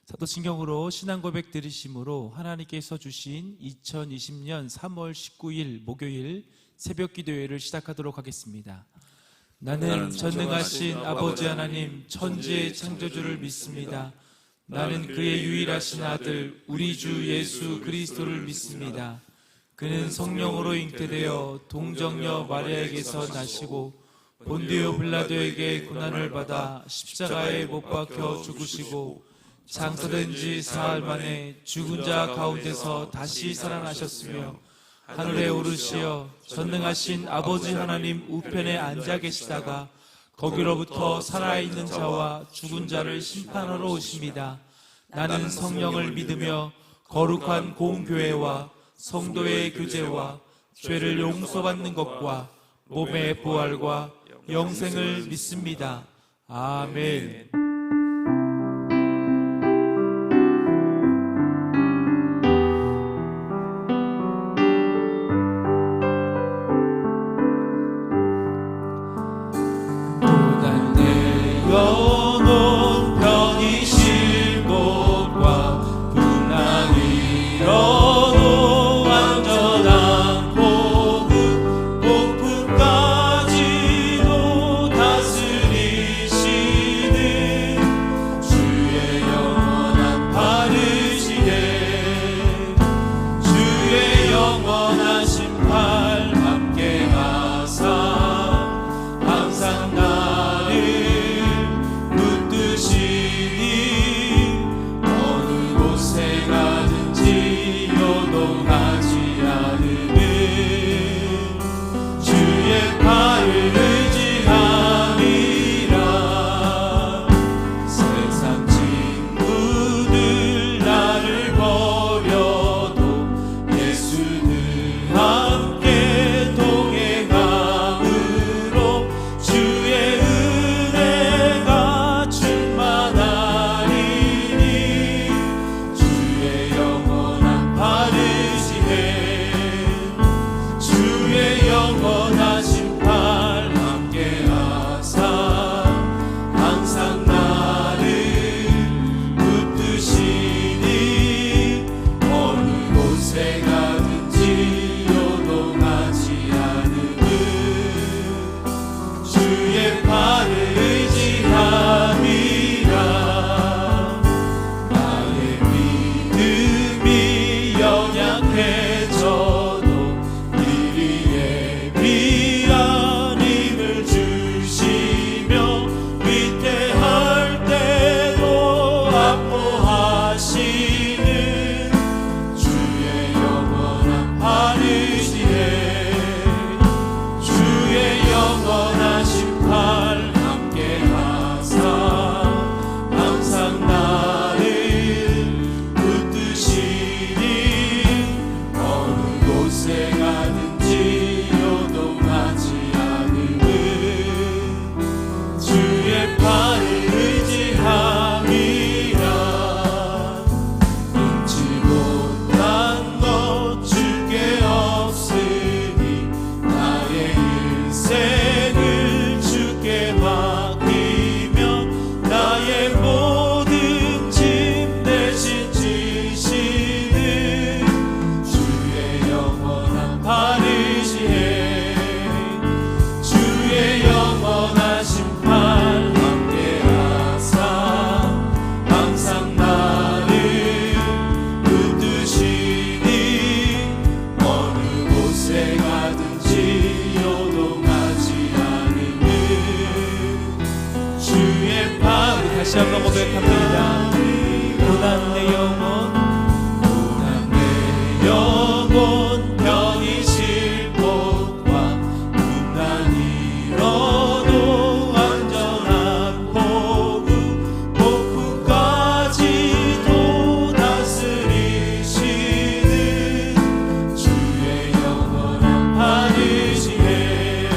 사도신경으로 신앙고백 들으심으로 하나님께서 주신 2020년 3월 19일 목요일 새벽기도회를 시작하도록 하겠습니다. 나는 전능하신 아버지 하나님 천지의 창조주를 믿습니다. 나는 그의 유일하신 아들 우리 주 예수 그리스도를 믿습니다. 그는 성령으로 잉태되어 동정녀 마리아에게서 나시고 본디오 빌라도에게 고난을 받아 십자가에 못 박혀 죽으시고 장사된 지 사흘 만에 죽은 자 가운데서 다시 살아나셨으며 하늘에 오르시어 전능하신 아버지 하나님 우편에 앉아 계시다가 거기로부터 살아있는 자와 죽은 자를 심판하러 오십니다. 나는 성령을 믿으며 거룩한 공교회와 성도의 교제와 죄를 용서받는 것과 몸의 부활과 영생을 믿습니다. 아멘. 영혼 편히 쉴 곳과 풍랑 위로도 안전한 복음 폭풍까지도 다스리시는 주의 영원한 바르시게 주의 영원한 심판 함께 하사 항상 다시 한번 고백합니다. 고난 내 영혼, 고난 내 영혼 편히 쉴 곳과 풍랑 위로도 안전한 복음 폭풍까지도 다스리시는 주의 영원한 바르시게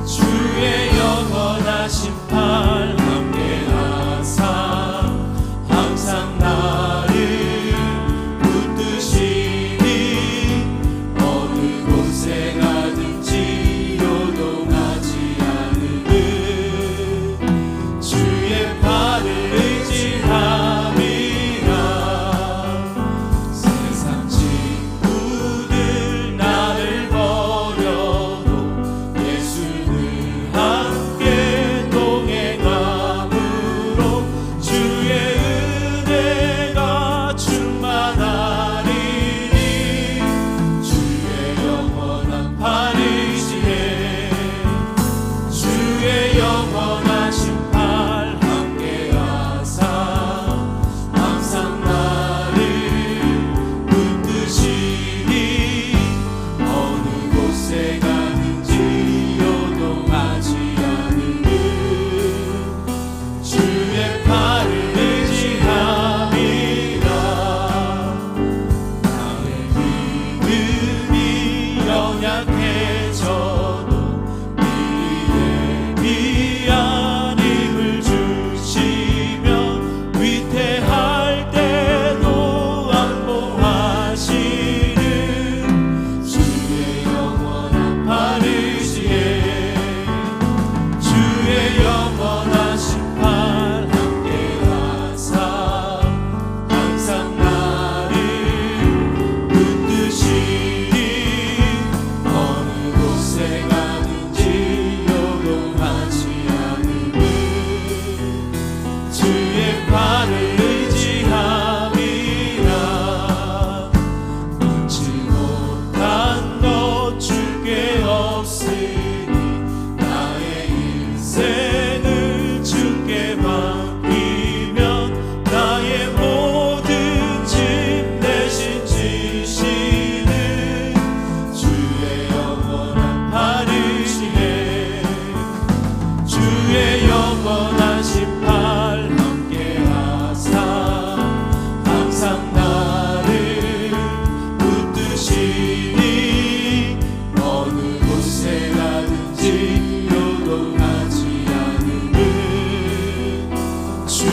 주의 영원한 심판 항상 나를 붙드시니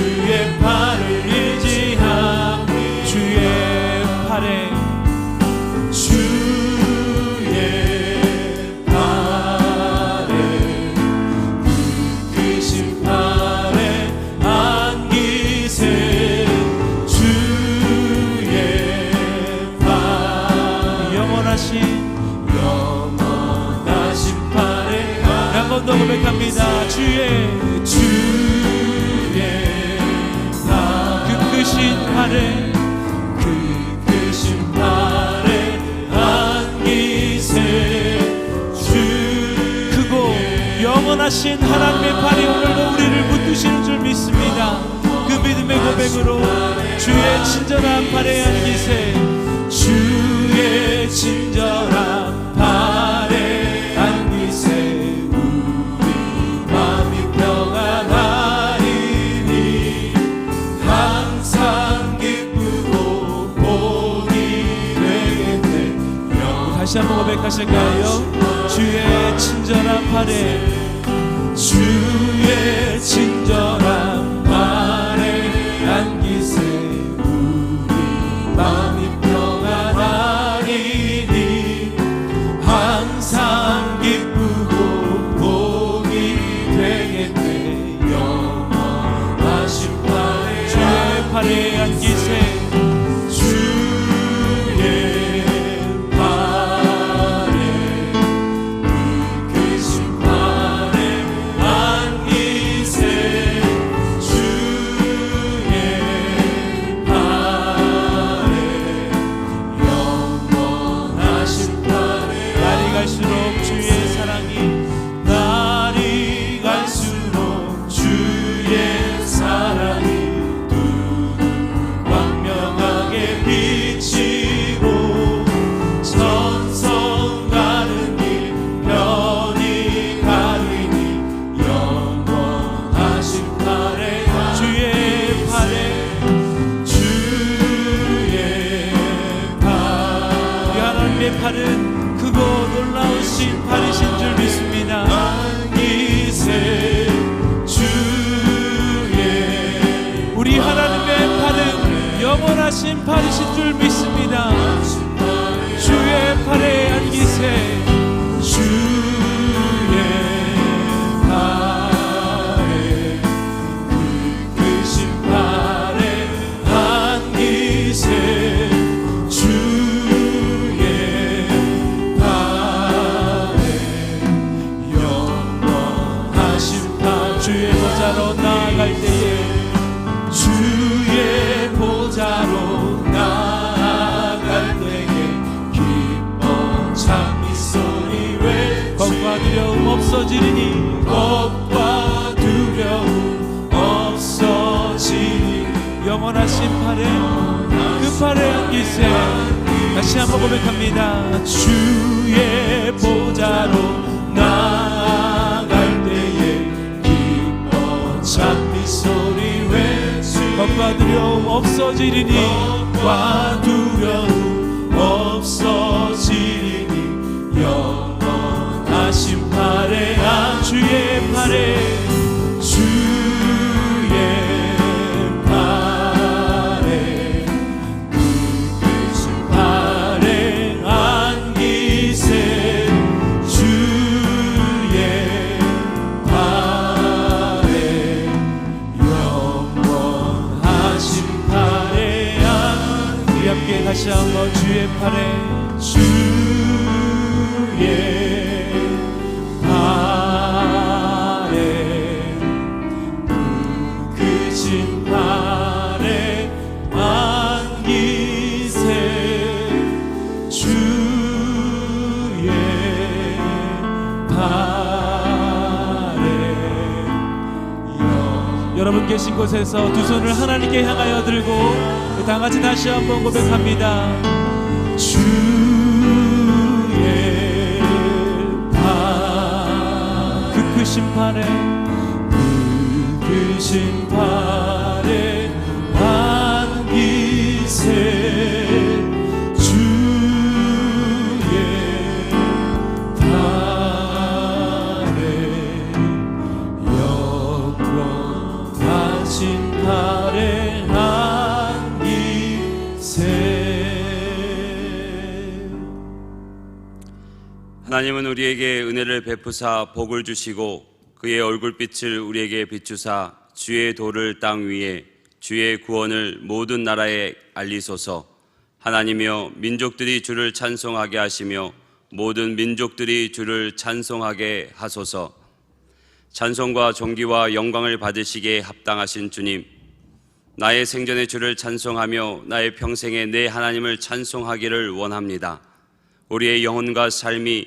주의 팔을 의지하며 주의 팔에 주의 팔에 크신 팔에 안기세 주의 팔 영원하신 팔에 한 번 더 고백합니다. 주의 팔 그 크신 팔에 크신 팔에 안기세 크고 영원하신 하나님의 팔이 오늘도 우리를 붙드시는 줄 믿습니다. 그 믿음의 고백으로 주의 친절한 팔에 안기세 주의 친절한 팔에 안기세 우리 마음이 평안하리니 항상 기쁘고 복이 되겠네 다시 한번 고백하실까요? 주의 친절한 팔에 주의 친절한 팔에 안기세 우리 마음이 평안하리니 항상 기쁘고 복이 되겠네 영원하신 팔에 주의 팔에 안기세 주의 팔에 크신 팔에 안기세 주의 팔에 영원하신 팔에 날이 갈수록 주의 사랑이 날이 갈수록 주의 사랑이 광명하게 비치고 천성 가는 길 편히 가리니 영원하신 팔에 주의 팔에 주의 팔 우리 하나님의 팔은 크고 놀라우신 팔이신 줄 믿습니다. 안기세 주의 우리 하나님의 팔은 영원하신 팔이신 줄 믿습니다. 주의 팔에 안기세 주의 팔에 크신 팔에 안기세 주의 팔에 영원하신 팔 주의 보좌로 나아갈 때에 주의 보좌로 나아갈 때에 기뻐 찬미 소리 외치 겁과 두려움 없어지리니 겁과 두려움 없어지니 영원하신 팔에 그 팔에 안기세 다시 한번 고백합니다. 주의 보좌로 나아갈 때에 기뻐 찬미 소리 외치 겁과 두려움 없어지리니 겁과 두려움 없어지니 영원하신 팔에 주의 팔에 주의 팔에 크신 팔에 안기세 주의 팔에 영원하신 팔에 우리 함께 다시 한번 주의 팔에 주의 팔에 크신 팔에 안기세 주의 팔에 여러분 계신 곳에서 두 손을 하나님께 향하여 들고 다 같이 다시 한번 고백합니다. 주의 팔 그 크신 팔에 크신 팔에 안기세 주의 팔에 영원하신 팔 아뢰한 기세. 하나님은 우리에게 은혜를 베푸사 복을 주시고 그의 얼굴빛을 우리에게 비추사 주의 도를 땅 위에 주의 구원을 모든 나라에 알리소서. 하나님이여 민족들이 주를 찬송하게 하시며 모든 민족들이 주를 찬송하게 하소서. 찬송과 존귀와 영광을 받으시기에 합당하신 주님, 나의 생전에 주를 찬송하며 나의 평생에 내 하나님을 찬송하기를 원합니다. 우리의 영혼과 삶이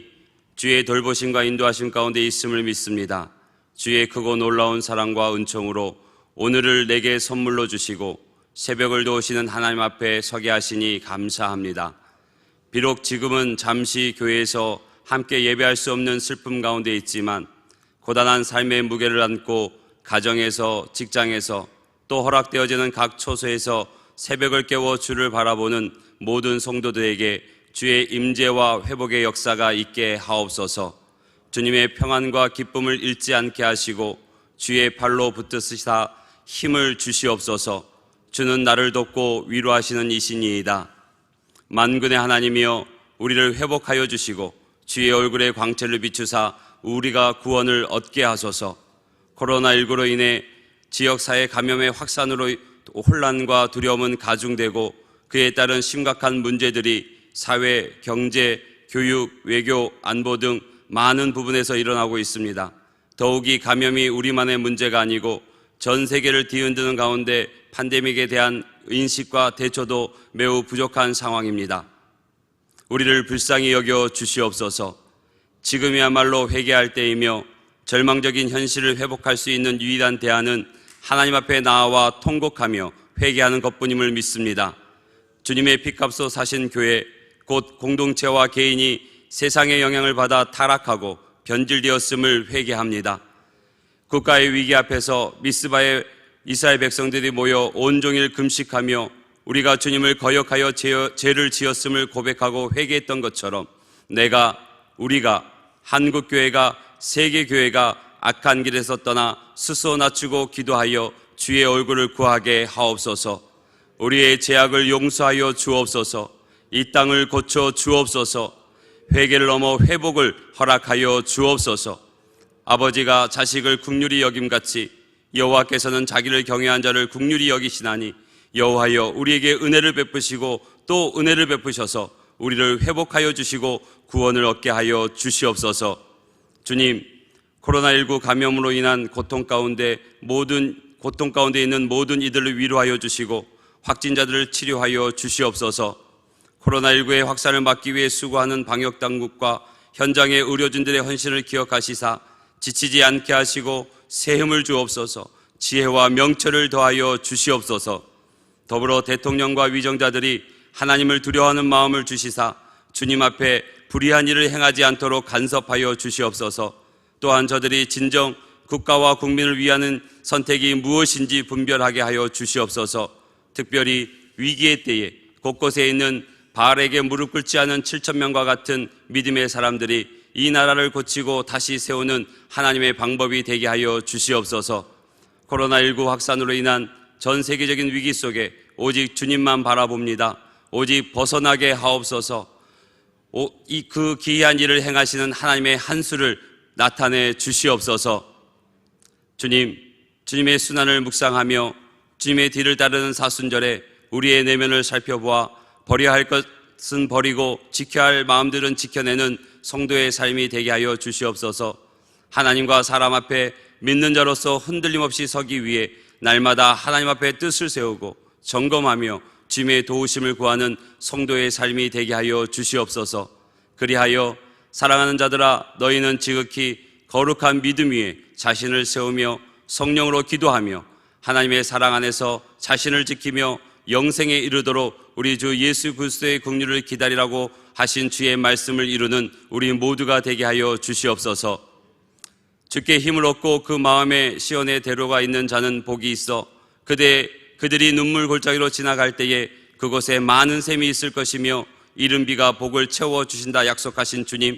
주의 돌보심과 인도하심 가운데 있음을 믿습니다. 주의 크고 놀라운 사랑과 은총으로 오늘을 내게 선물로 주시고 새벽을 도우시는 하나님 앞에 서게 하시니 감사합니다. 비록 지금은 잠시 교회에서 함께 예배할 수 없는 슬픔 가운데 있지만 고단한 삶의 무게를 안고 가정에서, 직장에서, 또 허락되어지는 각 처소에서 새벽을 깨워 주를 바라보는 모든 성도들에게 주의 임재와 회복의 역사가 있게 하옵소서. 주님의 평안과 기쁨을 잃지 않게 하시고 주의 팔로 붙드시사 힘을 주시옵소서. 주는 나를 돕고 위로하시는 이신이이다. 만군의 하나님이여 우리를 회복하여 주시고 주의 얼굴에 광채를 비추사 우리가 구원을 얻게 하소서. 코로나19로 인해 지역사회 감염의 확산으로 혼란과 두려움은 가중되고 그에 따른 심각한 문제들이 사회, 경제, 교육, 외교, 안보 등 많은 부분에서 일어나고 있습니다. 더욱이 감염이 우리만의 문제가 아니고 전 세계를 뒤흔드는 가운데 팬데믹에 대한 인식과 대처도 매우 부족한 상황입니다. 우리를 불쌍히 여겨 주시옵소서. 지금이야말로 회개할 때이며 절망적인 현실을 회복할 수 있는 유일한 대안은 하나님 앞에 나아와 통곡하며 회개하는 것뿐임을 믿습니다. 주님의 피값으로 사신 교회, 곧 공동체와 개인이 세상의 영향을 받아 타락하고 변질되었음을 회개합니다. 국가의 위기 앞에서 미스바의 이스라엘 백성들이 모여 온종일 금식하며 우리가 주님을 거역하여 죄를 지었음을 고백하고 회개했던 것처럼 우리가 한국교회가 세계교회가 악한 길에서 떠나 스스로 낮추고 기도하여 주의 얼굴을 구하게 하옵소서. 우리의 죄악을 용서하여 주옵소서. 이 땅을 고쳐 주옵소서. 회개를 넘어 회복을 허락하여 주옵소서. 아버지가 자식을 긍휼히 여김같이 여호와께서는 자기를 경외한 자를 긍휼히 여기시나니 여호와여 우리에게 은혜를 베푸시고 또 은혜를 베푸셔서 우리를 회복하여 주시고 구원을 얻게 하여 주시옵소서. 주님, 코로나19 감염으로 인한 고통 가운데 있는 모든 이들을 위로하여 주시고 확진자들을 치료하여 주시옵소서. 코로나19의 확산을 막기 위해 수고하는 방역당국과 현장의 의료진들의 헌신을 기억하시사 지치지 않게 하시고 새 힘을 주옵소서. 지혜와 명철을 더하여 주시옵소서. 더불어 대통령과 위정자들이 하나님을 두려워하는 마음을 주시사 주님 앞에 불의한 일을 행하지 않도록 간섭하여 주시옵소서. 또한 저들이 진정 국가와 국민을 위하는 선택이 무엇인지 분별하게 하여 주시옵소서. 특별히 위기의 때에 곳곳에 있는 바알에게 무릎 꿇지 않은 7,000명과 같은 믿음의 사람들이 이 나라를 고치고 다시 세우는 하나님의 방법이 되게 하여 주시옵소서. 코로나19 확산으로 인한 전 세계적인 위기 속에 오직 주님만 바라봅니다. 오직 벗어나게 하옵소서. 그 기이한 일을 행하시는 하나님의 한수를 나타내 주시옵소서. 주님의 순환을 묵상하며 주님의 뒤를 따르는 사순절에 우리의 내면을 살펴보아 버려야 할 것은 버리고 지켜야 할 마음들은 지켜내는 성도의 삶이 되게 하여 주시옵소서. 하나님과 사람 앞에 믿는 자로서 흔들림 없이 서기 위해 날마다 하나님 앞에 뜻을 세우고 점검하며 주님의 도우심을 구하는 성도의 삶이 되게 하여 주시옵소서. 그리하여 사랑하는 자들아, 너희는 지극히 거룩한 믿음 위에 자신을 세우며 성령으로 기도하며 하나님의 사랑 안에서 자신을 지키며 영생에 이르도록 우리 주 예수 그리스도의 긍휼을 기다리라고 하신 주의 말씀을 이루는 우리 모두가 되게 하여 주시옵소서. 주께 힘을 얻고 그 마음에 시온의 대로가 있는 자는 복이 있어 그들이 눈물 골짜기로 지나갈 때에 그곳에 많은 샘이 있을 것이며 이른 비가 복을 채워주신다 약속하신 주님,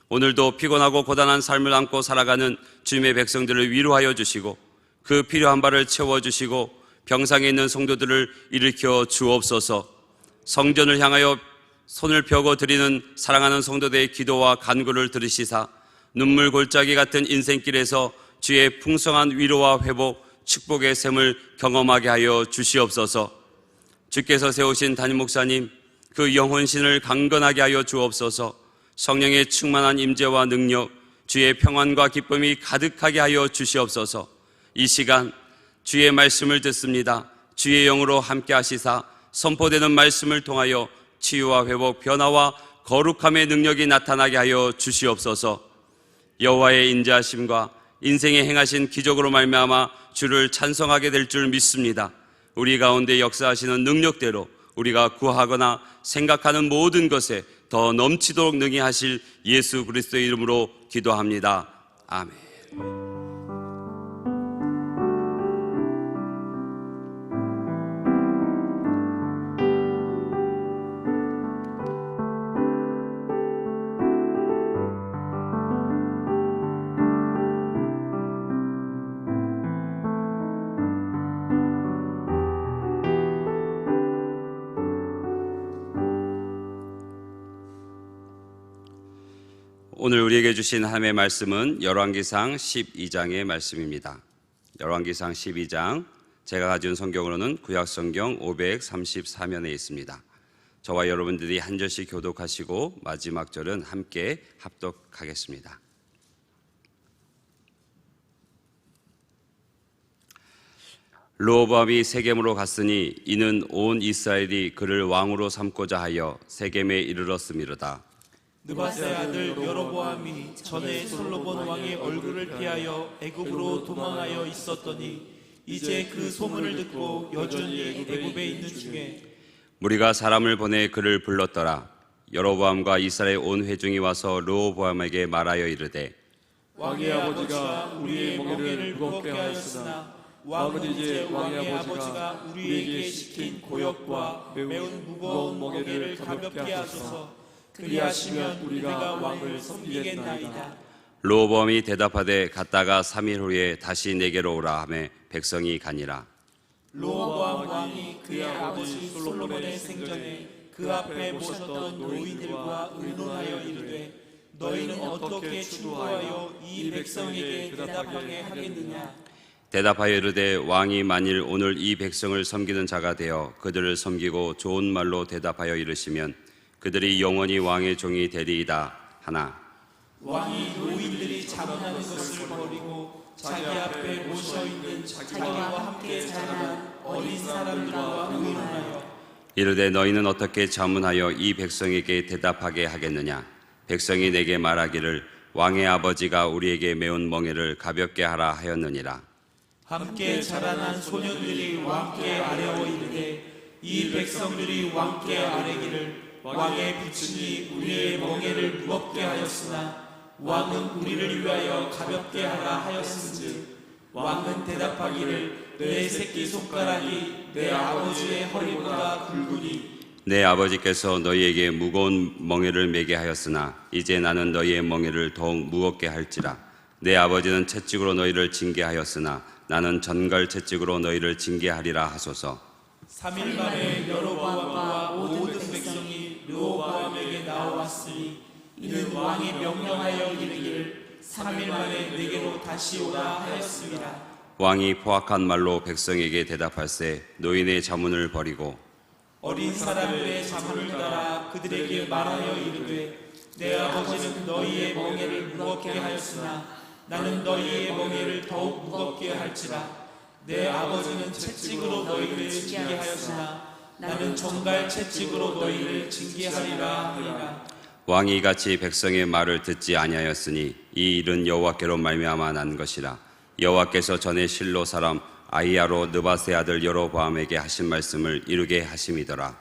오늘도 피곤하고 고단한 삶을 안고 살아가는 주님의 백성들을 위로하여 주시고 그 필요한 바를 채워주시고 병상에 있는 성도들을 일으켜 주옵소서. 성전을 향하여 손을 펴고 드리는 사랑하는 성도들의 기도와 간구를 들으시사 눈물 골짜기 같은 인생길에서 주의 풍성한 위로와 회복, 축복의 샘을 경험하게 하여 주시옵소서. 주께서 세우신 담임 목사님, 그 영혼신을 강건하게 하여 주옵소서. 성령의 충만한 임재와 능력, 주의 평안과 기쁨이 가득하게 하여 주시옵소서. 이 시간 주의 말씀을 듣습니다. 주의 영으로 함께 하시사 선포되는 말씀을 통하여 치유와 회복, 변화와 거룩함의 능력이 나타나게 하여 주시옵소서. 여호와의 인자하심과 인생에 행하신 기적으로 말미암아 주를 찬송하게 될 줄 믿습니다. 우리 가운데 역사하시는 능력대로 우리가 구하거나 생각하는 모든 것에 더 넘치도록 능히 하실 예수 그리스도의 이름으로 기도합니다. 아멘. 오늘 우리에게 주신 하나님의 말씀은 열왕기상 12장의 말씀입니다. 열왕기상 12장, 제가 가진 성경으로는 구약성경 534면에 있습니다. 저와 여러분들이 한 절씩 교독하시고 마지막 절은 함께 합독하겠습니다. 르호보암이 세겜으로 갔으니 이는 온 이스라엘이 그를 왕으로 삼고자 하여 세겜에 이르렀음이로다. 느바세 아들 여로보암이 전에 솔로몬 왕의 얼굴을 피하여 애굽으로 도망하여 있었더니 이제 그 소문을 듣고 여전히 애굽에 있는 중에 무리가 사람을 보내 그를 불렀더라. 여로보암과 이스라엘 온 회중이 와서 르호보암에게 말하여 이르되 왕의 아버지가 우리의 멍에를 무겁게 하였으나 왕은 이제 왕의 아버지가 우리에게 시킨 고역과 매운 무거운 멍에를 가볍게 하소서. 그리하시면 우리가 왕을 섬기겠나이다. 르호보암이 대답하되 갔다가 3일 후에 다시 내게로 오라 하매 백성이 가니라. 르호보암 왕이 그의 아버지 솔로몬의 생전에 그 앞에 모셨던 노인들과 의논하여 이르되 너희는 어떻게 충고하여 이 백성에게 대답하게 하겠느냐. 대답하여 이르되 왕이 만일 오늘 이 백성을 섬기는 자가 되어 그들을 섬기고 좋은 말로 대답하여 이르시면 그들이 영원히 왕의 종이 되리이다 하나 왕이 노인들이 자문하는 것을 버리고 자기 앞에 모셔있는 자기와 함께 자라난 어린 사람들과 의논하여 이르되 너희는 어떻게 자문하여 이 백성에게 대답하게 하겠느냐. 백성이 내게 말하기를 왕의 아버지가 우리에게 매운 멍에를 가볍게 하라 하였느니라. 함께 자라난 소년들이 왕께 아뢰어 이르되 이 백성들이 왕께 아뢰기를 왕의 부친이 우리의 멍에를 무겁게 하였으나 왕은 우리를 위하여 가볍게 하라 하였은즉 왕은 대답하기를 내 새끼 손가락이 내 아버지의 허리보다 굵으니 내 아버지께서 너희에게 무거운 멍에를 매게 하였으나 이제 나는 너희의 멍에를 더욱 무겁게 할지라. 내 아버지는 채찍으로 너희를 징계하였으나 나는 전갈 채찍으로 너희를 징계하리라 하소서. 3일 만에 여로보암과 모든 백성이 르호보암에게 나와왔으니 이는 왕이 명령하여 이르기를 3일 만에 내게로 다시 오라 하였습니다. 왕이 포악한 말로 백성에게 대답할세 노인의 자문을 버리고 어린 사람들의 자문을 따라 그들에게 말하여 이르되 내 아버지는 너희의 멍에를 무겁게 하였으나 나는 너희의 멍에를 더욱 무겁게 할지라. 내 아버지는 채찍으로 너희를 징계하였으나 나는 정갈 채찍으로 너희를 징계하리라 하니라. 왕이 이같이 백성의 말을 듣지 아니하였으니 이 일은 여호와께로 말미암아 난 것이라. 여호와께서 전에 실로 사람 아히야로 느바세 아들 여로보암에게 하신 말씀을 이루게 하심이더라.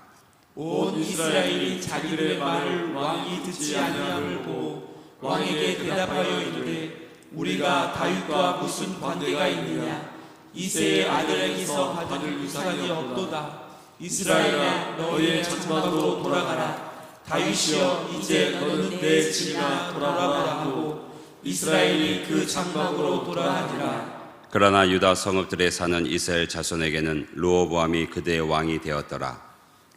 온 이스라엘이 자기들의 말을 왕이 듣지 아니함을 보고 왕에게 대답하여 이르되 우리가 다윗과 무슨 관계가 있느냐. 이새의 아들에게서 받은 유산이 없도다. 이스라엘아 너희의 장막으로 돌아가라. 다윗이여 이제 너는 내 집이나 돌아가라 하고 이스라엘이 그 장막으로 돌아가니라. 그러나 유다 성읍들에 사는 이스라엘 자손에게는 르호보암이 그대의 왕이 되었더라.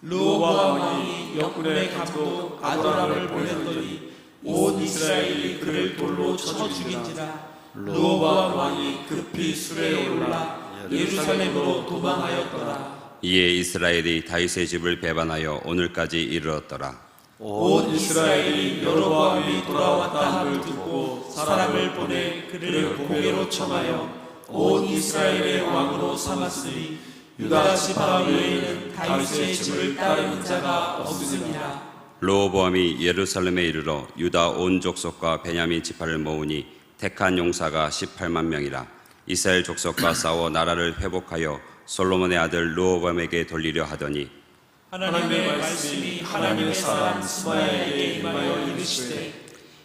르호보암 왕이 역군의 감독 아도람을 보냈더니 온 이스라엘이 그를 돌로 쳐 죽인지라. 르호보암 왕이 급히 수레에 올라 예루살렘으로 도망하였더라. 이에 이스라엘이 다윗의 집을 배반하여 오늘까지 이르렀더라. 온 이스라엘이 여로보암이 돌아왔다 함을 듣고 사람을 보내 그를 공회로 청하여 온 이스라엘의 왕으로 삼았으니 유다 지파 외에는 다윗의 집을 따르는 자가 없음이라. 르호보암이 예루살렘에 이르러 유다 온 족속과 베냐민 지파를 모으니 택한 용사가 18만 명이라. 이스라엘 족속과 싸워 나라를 회복하여 솔로몬의 아들 르호보암에게 돌리려 하더니 하나님의 말씀이 하나님의 사람 스마야에게 임하여 이르시되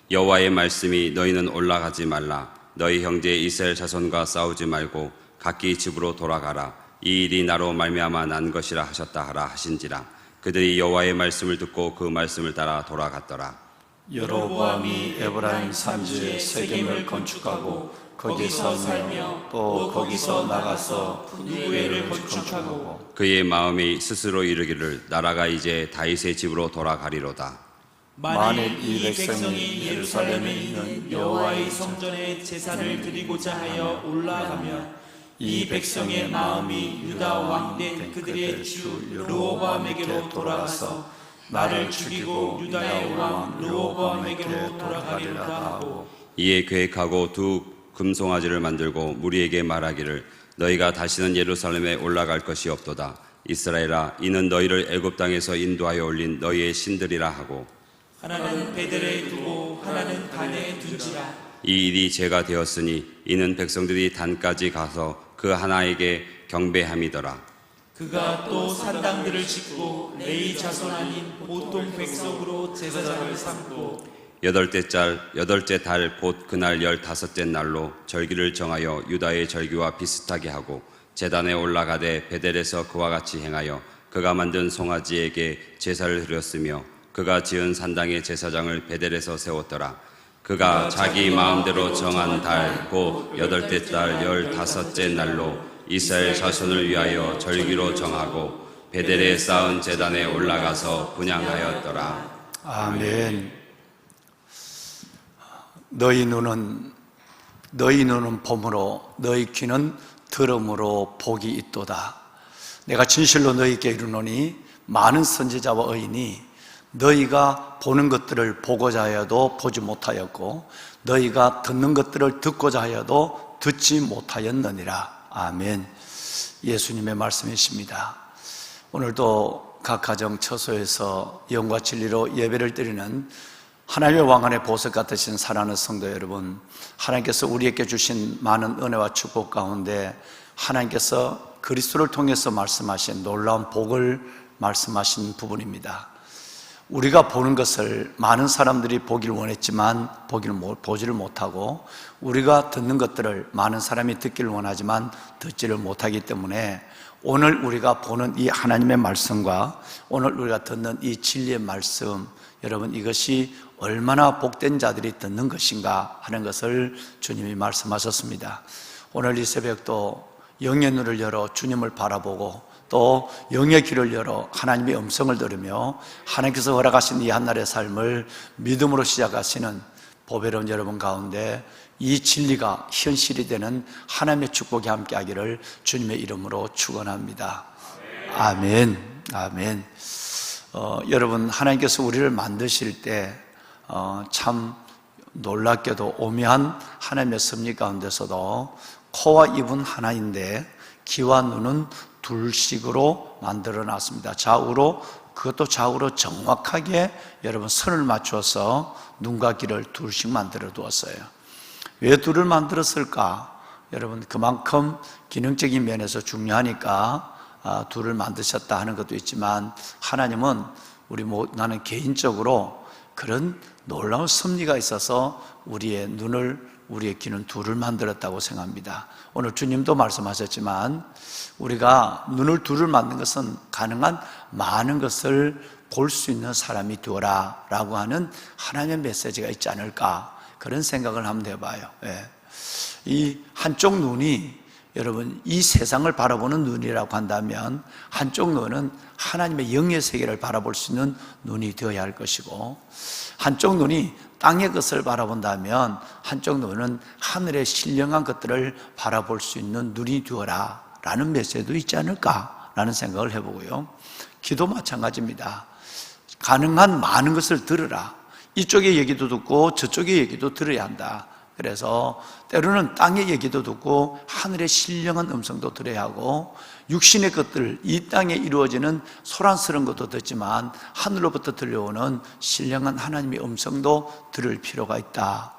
여호와의 말씀이 너희는 올라가지 말라. 너희 형제 이스라엘 자손과 싸우지 말고 각기 집으로 돌아가라. 이 일이 나로 말미암아 난 것이라 하셨다 하라 하신지라. 그들이 여호와의 말씀을 듣고 그 말씀을 따라 돌아갔더라. 여로보암이 에브라임 산지에 세겜을 건축하고 거기서 살며 또 거기서 나가서 분구회를 건축하고 그의 마음이 스스로 이르기를 나라가 이제 다윗의 집으로 돌아가리로다. 만일 이 백성이 예루살렘에 있는 여호와의 성전에 제사를 드리고자 하여 올라가면 이 백성의 마음이 유다 왕된 그들의 주 르호보암에게로 돌아가서 나를 죽이고 유다의 왕 르호보암에게로 돌아가리라 하고 이에 계획하고 두 금송아지를 만들고 무리에게 말하기를 너희가 다시는 예루살렘에 올라갈 것이 없도다. 이스라엘아, 이는 너희를 애굽 땅에서 인도하여 올린 너희의 신들이라 하고 하나는 베델에 두고 하나는 단에 둔지라. 이 일이 죄가 되었으니 이는 백성들이 단까지 가서 그 하나에게 경배함이더라. 그가 또 산당들을 짓고 레위 자손 아닌 보통 백성으로 제사장을 삼고 여덟째 달 곧 그날 15째 날로 절기를 정하여 유다의 절기와 비슷하게 하고 제단에 올라가되 베델에서 그와 같이 행하여 그가 만든 송아지에게 제사를 드렸으며 그가 지은 산당의 제사장을 베델에서 세웠더라. 그가 자기 마음대로 정한 달 곧 8째 달 15째 날로 이스라엘 자손을 위하여 절기로 정하고 베델에 쌓은 제단에 올라가서 분향하였더라. 아멘. 너희 눈은 봄으로 너희 귀는 들음으로 복이 있도다. 내가 진실로 너희에게 이르노니 많은 선지자와 의인이 너희가 보는 것들을 보고자 하여도 보지 못하였고 너희가 듣는 것들을 듣고자 하여도 듣지 못하였느니라. 아멘. 예수님의 말씀이십니다. 오늘도 각 가정 처소에서 영과 진리로 예배를 드리는 하나님의 왕 안에 보석 같으신 사랑하는 성도 여러분, 하나님께서 우리에게 주신 많은 은혜와 축복 가운데 하나님께서 그리스도를 통해서 말씀하신 놀라운 복을 말씀하신 부분입니다. 우리가 보는 것을 많은 사람들이 보기를 원했지만 보지를 못하고 우리가 듣는 것들을 많은 사람이 듣기를 원하지만 듣지를 못하기 때문에 오늘 우리가 보는 이 하나님의 말씀과 오늘 우리가 듣는 이 진리의 말씀, 여러분 이것이 얼마나 복된 자들이 듣는 것인가 하는 것을 주님이 말씀하셨습니다. 오늘 이 새벽도 영의 눈을 열어 주님을 바라보고 또 영의 귀를 열어 하나님의 음성을 들으며 하나님께서 허락하신 이 한날의 삶을 믿음으로 시작하시는 보배로운 여러분 가운데 이 진리가 현실이 되는 하나님의 축복이 함께하기를 주님의 이름으로 축원합니다. 아멘. 아멘. 여러분 하나님께서 우리를 만드실 때 참 놀랍게도 오묘한 하나님의 섭리 가운데서도 코와 입은 하나인데 귀와 눈은 둘씩으로 만들어 놨습니다. 그것도 좌우로 정확하게 여러분 선을 맞춰서 눈과 귀를 둘씩 만들어 두었어요. 왜 둘을 만들었을까? 여러분 그만큼 기능적인 면에서 중요하니까 둘을 만드셨다 하는 것도 있지만 하나님은 나는 개인적으로 그런 놀라운 섭리가 있어서 우리의 눈을 우리의 귀는 둘을 만들었다고 생각합니다. 오늘 주님도 말씀하셨지만 우리가 눈을 둘을 만든 것은 가능한 많은 것을 볼 수 있는 사람이 되어라 라고 하는 하나님의 메시지가 있지 않을까 그런 생각을 한번 해봐요. 이 한쪽 눈이 여러분 이 세상을 바라보는 눈이라고 한다면 한쪽 눈은 하나님의 영의 세계를 바라볼 수 있는 눈이 되어야 할 것이고, 한쪽 눈이 땅의 것을 바라본다면 한쪽 눈은 하늘의 신령한 것들을 바라볼 수 있는 눈이 되어라 라는 메시지도 있지 않을까라는 생각을 해보고요. 기도 마찬가지입니다. 가능한 많은 것을 들으라. 이쪽의 얘기도 듣고 저쪽의 얘기도 들어야 한다. 그래서 때로는 땅의 얘기도 듣고 하늘의 신령한 음성도 들어야 하고, 육신의 것들, 이 땅에 이루어지는 소란스러운 것도 듣지만 하늘로부터 들려오는 신령한 하나님의 음성도 들을 필요가 있다.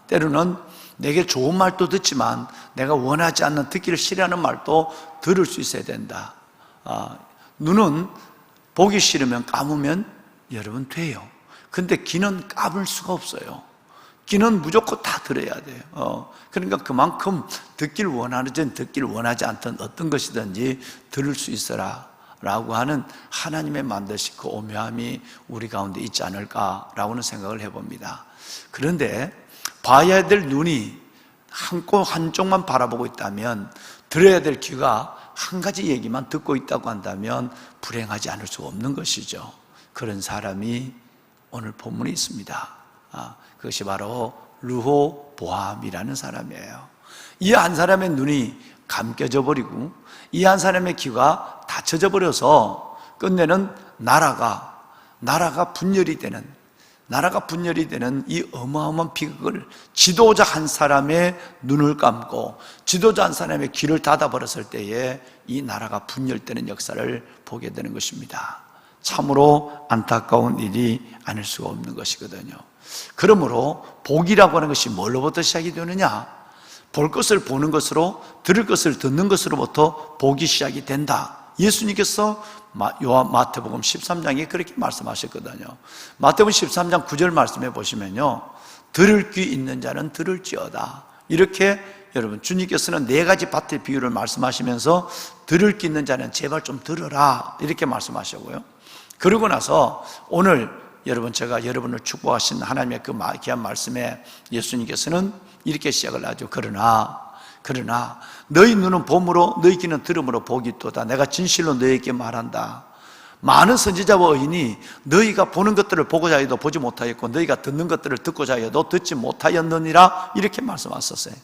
때로는 내게 좋은 말도 듣지만 내가 원하지 않는, 듣기를 싫어하는 말도 들을 수 있어야 된다. 눈은 보기 싫으면 감으면 여러분 돼요. 근데 귀는 감을 수가 없어요. 귀는 무조건 다 들어야 돼요. 그러니까 그만큼 듣길 원하든 듣길 원하지 않든 어떤 것이든지 들을 수 있어라 라고 하는 하나님의 만드신 그 오묘함이 우리 가운데 있지 않을까라고는 생각을 해봅니다. 그런데 봐야 될 눈이 한쪽만 바라보고 있다면, 들어야 될 귀가 한 가지 얘기만 듣고 있다고 한다면 불행하지 않을 수 없는 것이죠. 그런 사람이 오늘 본문에 있습니다. 그것이 바로 르호보암이라는 사람이에요. 이 한 사람의 눈이 감겨져 버리고 이 한 사람의 귀가 닫혀져 버려서 끝내는 나라가 분열이 되는 이 어마어마한 비극을, 지도자 한 사람의 눈을 감고 지도자 한 사람의 귀를 닫아버렸을 때에 이 나라가 분열되는 역사를 보게 되는 것입니다. 참으로 안타까운 일이 아닐 수가 없는 것이거든요. 그러므로 복이라고 하는 것이 뭘로부터 시작이 되느냐? 볼 것을 보는 것으로, 들을 것을 듣는 것으로부터 복이 시작이 된다. 예수님께서 마태복음 13장에 그렇게 말씀하셨거든요. 마태복음 13장 9절 말씀해 보시면요, 들을 귀 있는 자는 들을지어다. 이렇게 여러분 주님께서는 네 가지 밭의 비유를 말씀하시면서 들을 귀 있는 자는 제발 좀 들어라 이렇게 말씀하시고요. 그러고 나서 오늘 여러분, 제가 여러분을 축복하신 하나님의 그 귀한 말씀에 예수님께서는 이렇게 시작을 하죠. 그러나 너희 눈은 봄으로 너희 귀는 들음으로 복이 있도다. 내가 진실로 너희에게 말한다. 많은 선지자와 의인이 너희가 보는 것들을 보고자 해도 보지 못하였고 너희가 듣는 것들을 듣고자 해도 듣지 못하였느니라 이렇게 말씀하셨어요.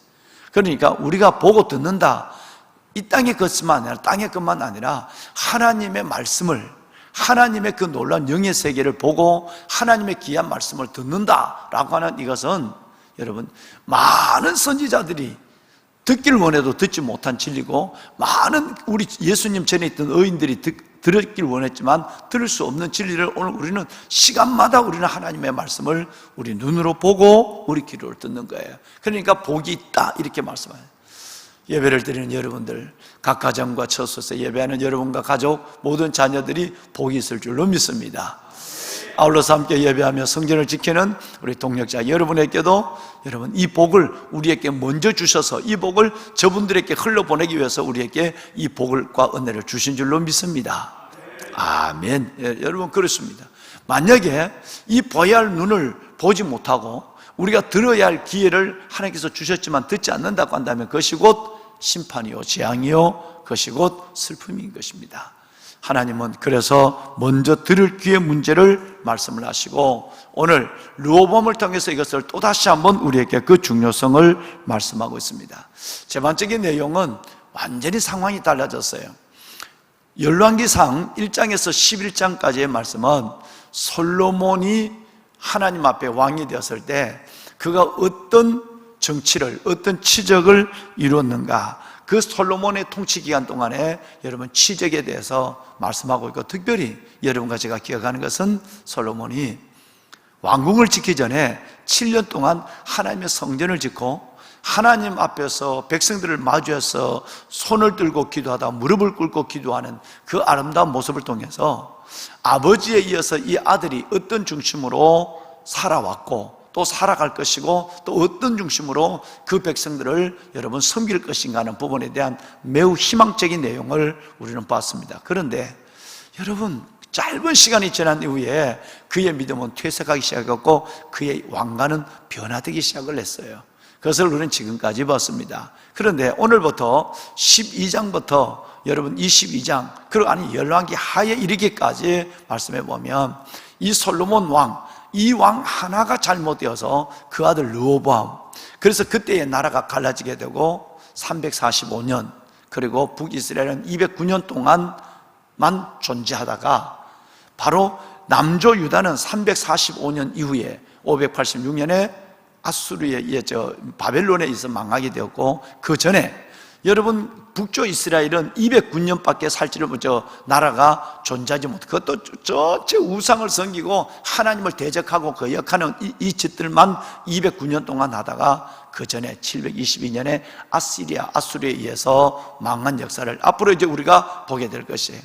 그러니까 우리가 보고 듣는다, 이 땅의 것만 아니라 땅의 것만 아니라 하나님의 말씀을, 하나님의 그 놀라운 영의 세계를 보고 하나님의 귀한 말씀을 듣는다라고 하는 이것은 여러분 많은 선지자들이 듣기를 원해도 듣지 못한 진리고, 많은 우리 예수님 전에 있던 의인들이 들었길 원했지만 들을 수 없는 진리를 오늘 우리는 시간마다 우리는 하나님의 말씀을 우리 눈으로 보고 우리 귀로 듣는 거예요. 그러니까 복이 있다 이렇게 말씀해요. 예배를 드리는 여러분들, 각 가정과 처소에서 예배하는 여러분과 가족, 모든 자녀들이 복이 있을 줄로 믿습니다. 아울러서 함께 예배하며 성전을 지키는 우리 동역자 여러분에게도 여러분 이 복을 우리에게 먼저 주셔서 이 복을 저분들에게 흘러보내기 위해서 우리에게 이 복과 은혜를 주신 줄로 믿습니다. 아멘. 여러분 그렇습니다. 만약에 이 보아야 할 눈을 보지 못하고 우리가 들어야 할 기회를 하나님께서 주셨지만 듣지 않는다고 한다면 그것이 곧 심판이요 재앙이요 그것이 곧 슬픔인 것입니다. 하나님은 그래서 먼저 들을 귀의 문제를 말씀을 하시고 오늘 르호보암을 통해서 이것을 또다시 한번 우리에게 그 중요성을 말씀하고 있습니다. 제 번째 내용은 완전히 상황이 달라졌어요. 열왕기상 1장에서 11장까지의 말씀은 솔로몬이 하나님 앞에 왕이 되었을 때 그가 어떤 정치를, 어떤 치적을 이루었는가, 그 솔로몬의 통치 기간 동안에 여러분 치적에 대해서 말씀하고 있고, 특별히 여러분과 제가 기억하는 것은 솔로몬이 왕궁을 짓기 전에 7년 동안 하나님의 성전을 짓고 하나님 앞에서 백성들을 마주해서 손을 들고 기도하다 무릎을 꿇고 기도하는 그 아름다운 모습을 통해서 아버지에 이어서 이 아들이 어떤 중심으로 살아왔고 또 살아갈 것이고 또 어떤 중심으로 그 백성들을 여러분 섬길 것인가 하는 부분에 대한 매우 희망적인 내용을 우리는 봤습니다. 그런데 여러분 짧은 시간이 지난 이후에 그의 믿음은 퇴색하기 시작했고 그의 왕가는 변화되기 시작을 했어요. 그것을 우리는 지금까지 봤습니다. 그런데 오늘부터 12장부터 여러분 22장 그리고 아니 열왕기 하에 이르기까지 말씀해 보면 이 솔로몬 왕, 이 왕 하나가 잘못되어서 그 아들 르호보암, 그래서 그때의 나라가 갈라지게 되고 345년 그리고 북이스라엘은 209년 동안만 존재하다가 바로 남조 유다는 345년 이후에 586년에 아수르의 바벨론에 의해서 망하게 되었고, 그 전에 여러분 북쪽 이스라엘은 209년밖에 살지를 나라가 존재하지 못. 그것도 전체 우상을 섬기고 하나님을 대적하고 거역하는 이 짓들만 209년 동안 하다가 그 전에 722년에 아수르에 의해서 망한 역사를 앞으로 이제 우리가 보게 될 것이에요.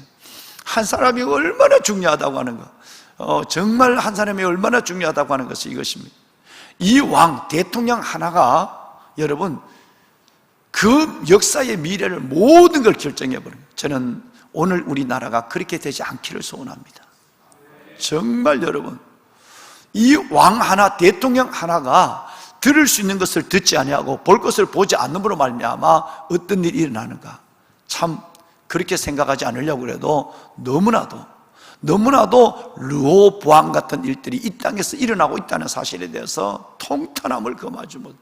한 사람이 얼마나 중요하다고 하는 것, 정말 한 사람이 얼마나 중요하다고 하는 것이 이것입니다. 이 왕, 대통령 하나가 여러분 그 역사의 미래를 모든 걸 결정해버려요. 저는 오늘 우리나라가 그렇게 되지 않기를 소원합니다. 정말 여러분, 이 왕 하나, 대통령 하나가 들을 수 있는 것을 듣지 아니하고 볼 것을 보지 않는으로 말미암아 어떤 일이 일어나는가, 참 그렇게 생각하지 않으려고 해도 너무나도 르호보암 같은 일들이 이 땅에서 일어나고 있다는 사실에 대해서 통탄함을 금하지 못.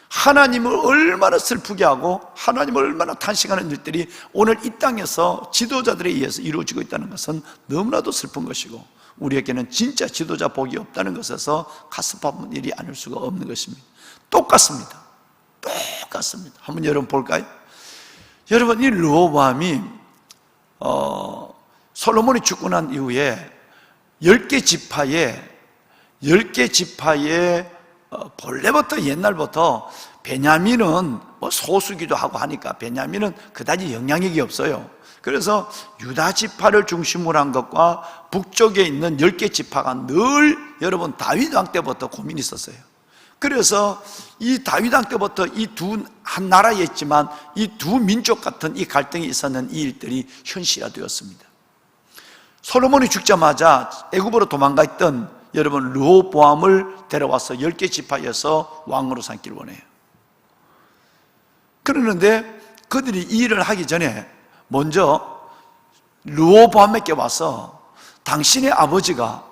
하나님을 얼마나 슬프게 하고 하나님을 얼마나 탄식하는 일들이 오늘 이 땅에서 지도자들에 의해서 이루어지고 있다는 것은 너무나도 슬픈 것이고, 우리에게는 진짜 지도자 복이 없다는 것에서 가슴 아픈 일이 아닐 수가 없는 것입니다. 똑같습니다. 한번 여러분 볼까요? 여러분, 이 르호보암이 솔로몬이 죽고 난 이후에 10개 지파에 본래부터 옛날부터 베냐민은 소수기도 하고 하니까 베냐민은 그다지 영향력이 없어요. 그래서 유다 지파를 중심으로 한 것과 북쪽에 있는 10개 지파가 늘 여러분 다윗 왕 때부터 고민이 있었어요. 그래서 이 다윗 왕 때부터 이 한 나라였지만 이 두 민족 같은 이 갈등이 있었는 이 일들이 현실화되었습니다. 솔로몬이 죽자마자 애굽으로 도망가 있던 여러분 르호보암을 데려와서 10개 지파에서 왕으로 삼기를 원해요. 그러는데 그들이 이 일을 하기 전에 먼저 르호보암에게 와서 당신의 아버지가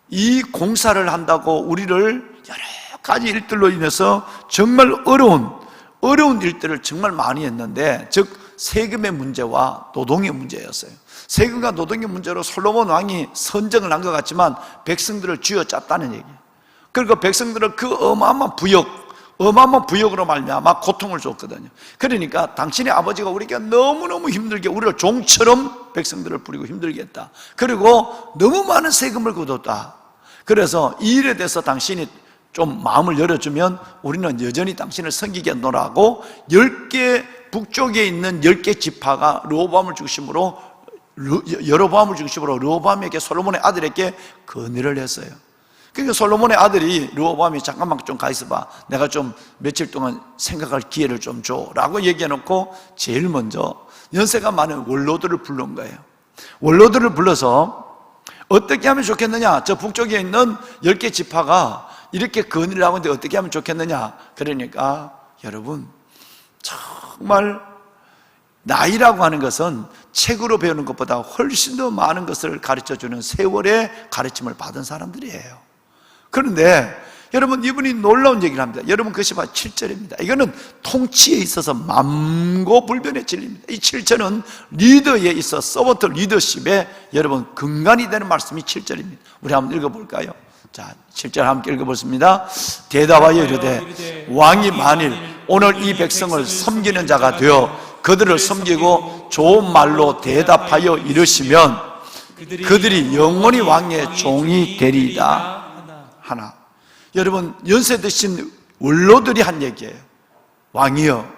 이 공사를 한다고 우리를 여러 가지 일들로 인해서 정말 어려운 일들을 정말 많이 했는데, 즉 세금의 문제와 노동의 문제였어요. 세금과 노동의 문제로 솔로몬 왕이 선정을 한 것 같지만 백성들을 쥐어짰다는 얘기예요. 그리고 백성들을 그 어마어마한 부역으로 말미암아 고통을 줬거든요. 그러니까 당신의 아버지가 우리에게 너무너무 힘들게, 우리를 종처럼 백성들을 부리고 힘들게 했다. 그리고 너무 많은 세금을 거뒀다. 그래서 이 일에 대해서 당신이 좀 마음을 열어주면 우리는 여전히 당신을 섬기겠노라고 10개 북쪽에 있는 10개 지파가 르호보암을 중심으로 르호보암에게 솔로몬의 아들에게 건의를 했어요. 그러니까 솔로몬의 아들이 르호보암이 잠깐만 좀 가 있어봐, 내가 좀 며칠 동안 생각할 기회를 좀 줘라고 얘기해놓고 제일 먼저 연세가 많은 원로들을 부른 거예요. 원로들을 불러서 어떻게 하면 좋겠느냐, 저 북쪽에 있는 10개 지파가 이렇게 건의를 하고 있는데 어떻게 하면 좋겠느냐. 그러니까 여러분, 정말 나이라고 하는 것은 책으로 배우는 것보다 훨씬 더 많은 것을 가르쳐주는 세월의 가르침을 받은 사람들이에요. 그런데 여러분, 이분이 놀라운 얘기를 합니다. 여러분, 그것이 바로 7절입니다. 이거는 통치에 있어서 만고불변의 진리입니다. 이 7절은 리더에 있어 서번트 리더십에 여러분 근간이 되는 말씀이 7절입니다. 우리 한번 읽어볼까요? 자, 7절 함께 읽어보겠습니다. 대답하여 이르되 왕이 만일 오늘 이 백성을 섬기는 자가 되어 그들을 섬기고 좋은 말로 대답하여 이르시면 그들이 영원히 왕의 종이 되리이다 하나. 여러분, 연세 드신 원로들이 한 얘기예요. 왕이여,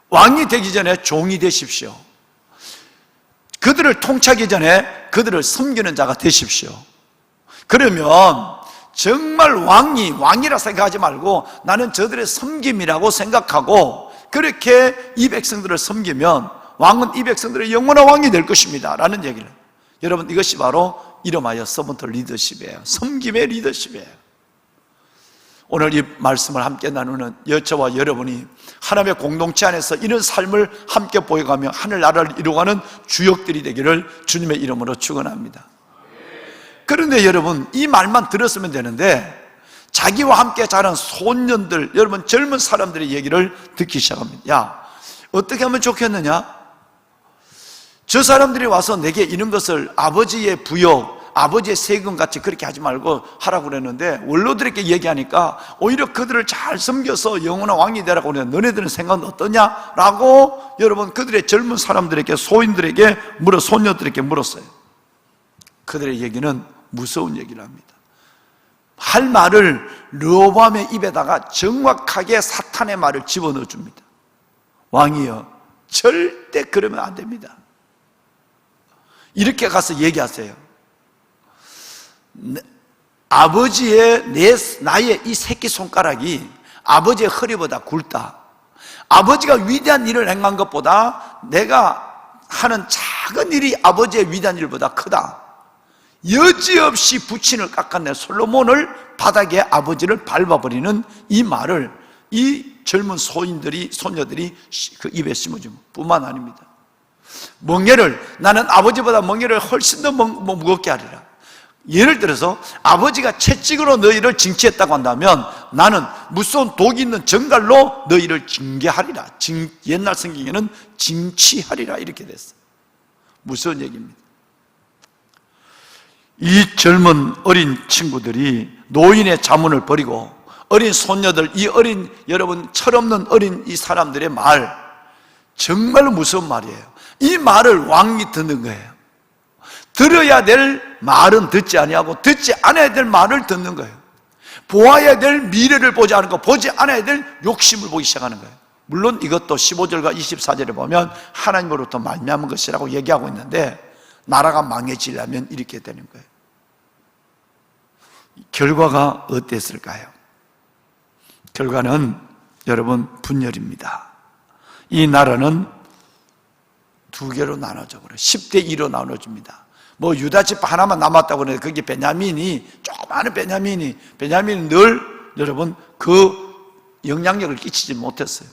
왕이 되기 전에 종이 되십시오. 그들을 통치하기 전에 그들을 섬기는 자가 되십시오. 그러면 정말 왕이라 생각하지 말고 나는 저들의 섬김이라고 생각하고 그렇게 이 백성들을 섬기면 왕은 이 백성들의 영원한 왕이 될 것입니다 라는 얘기를. 여러분, 이것이 바로 이름하여 서번트 리더십이에요. 섬김의 리더십이에요. 오늘 이 말씀을 함께 나누는 저와 여러분이 하나님의 공동체 안에서 이런 삶을 함께 보여가며 하늘나라를 이루어가는 주역들이 되기를 주님의 이름으로 축원합니다. 그런데 여러분, 이 말만 들었으면 되는데 자기와 함께 자란 소년들, 여러분 젊은 사람들의 얘기를 듣기 시작합니다. 야, 어떻게 하면 좋겠느냐? 저 사람들이 와서 내게 이런 것을 아버지의 부역, 아버지의 세금 같이 그렇게 하지 말고 하라고 그랬는데 원로들에게 얘기하니까 오히려 그들을 잘 섬겨서 영원한 왕이 되라고 그랬는데 너네들은 생각은 어떠냐? 라고 여러분 그들의 젊은 사람들에게, 소인들에게 소녀들에게 물었어요. 그들의 얘기는 무서운 얘기를 합니다. 할 말을 르호보암의 입에다가 정확하게 사탄의 말을 집어넣어 줍니다. 왕이여, 절대 그러면 안 됩니다. 이렇게 가서 얘기하세요. 아버지의 나의 이 새끼손가락이 아버지의 허리보다 굵다. 아버지가 위대한 일을 행한 것보다 내가 하는 작은 일이 아버지의 위대한 일보다 크다. 여지없이 부친을 깎아내 솔로몬을 바닥에 아버지를 밟아버리는 이 말을 이 젊은 소녀들이 그 입에 심어준 뿐만 아닙니다. 나는 아버지보다 멍에를 훨씬 더 무겁게 하리라. 예를 들어서 아버지가 채찍으로 너희를 징치했다고 한다면 나는 무서운 독이 있는 정갈로 너희를 징계하리라. 옛날 성경에는 징치하리라 이렇게 됐어요. 무서운 얘기입니다. 이 젊은 어린 친구들이 노인의 자문을 버리고 어린 손녀들, 이 어린 여러분 철없는 어린 이 사람들의 말, 정말로 무서운 말이에요. 이 말을 왕이 듣는 거예요. 들어야 될 말은 듣지 아니하고 듣지 않아야 될 말을 듣는 거예요. 보아야 될 미래를 보지 않고 보지 않아야 될 욕심을 보기 시작하는 거예요. 물론 이것도 15절과 24절에 보면 하나님으로부터 말미암은 것이라고 얘기하고 있는데 나라가 망해지려면 이렇게 되는 거예요. 결과가 어땠을까요? 결과는 여러분 분열입니다. 이 나라는 두 개로 나눠져 버려요. 10대 2로 나눠집니다. 유다집 하나만 남았다고 그러는데 거기 조그마한 베냐민이 늘 여러분 그 영향력을 끼치지 못했어요.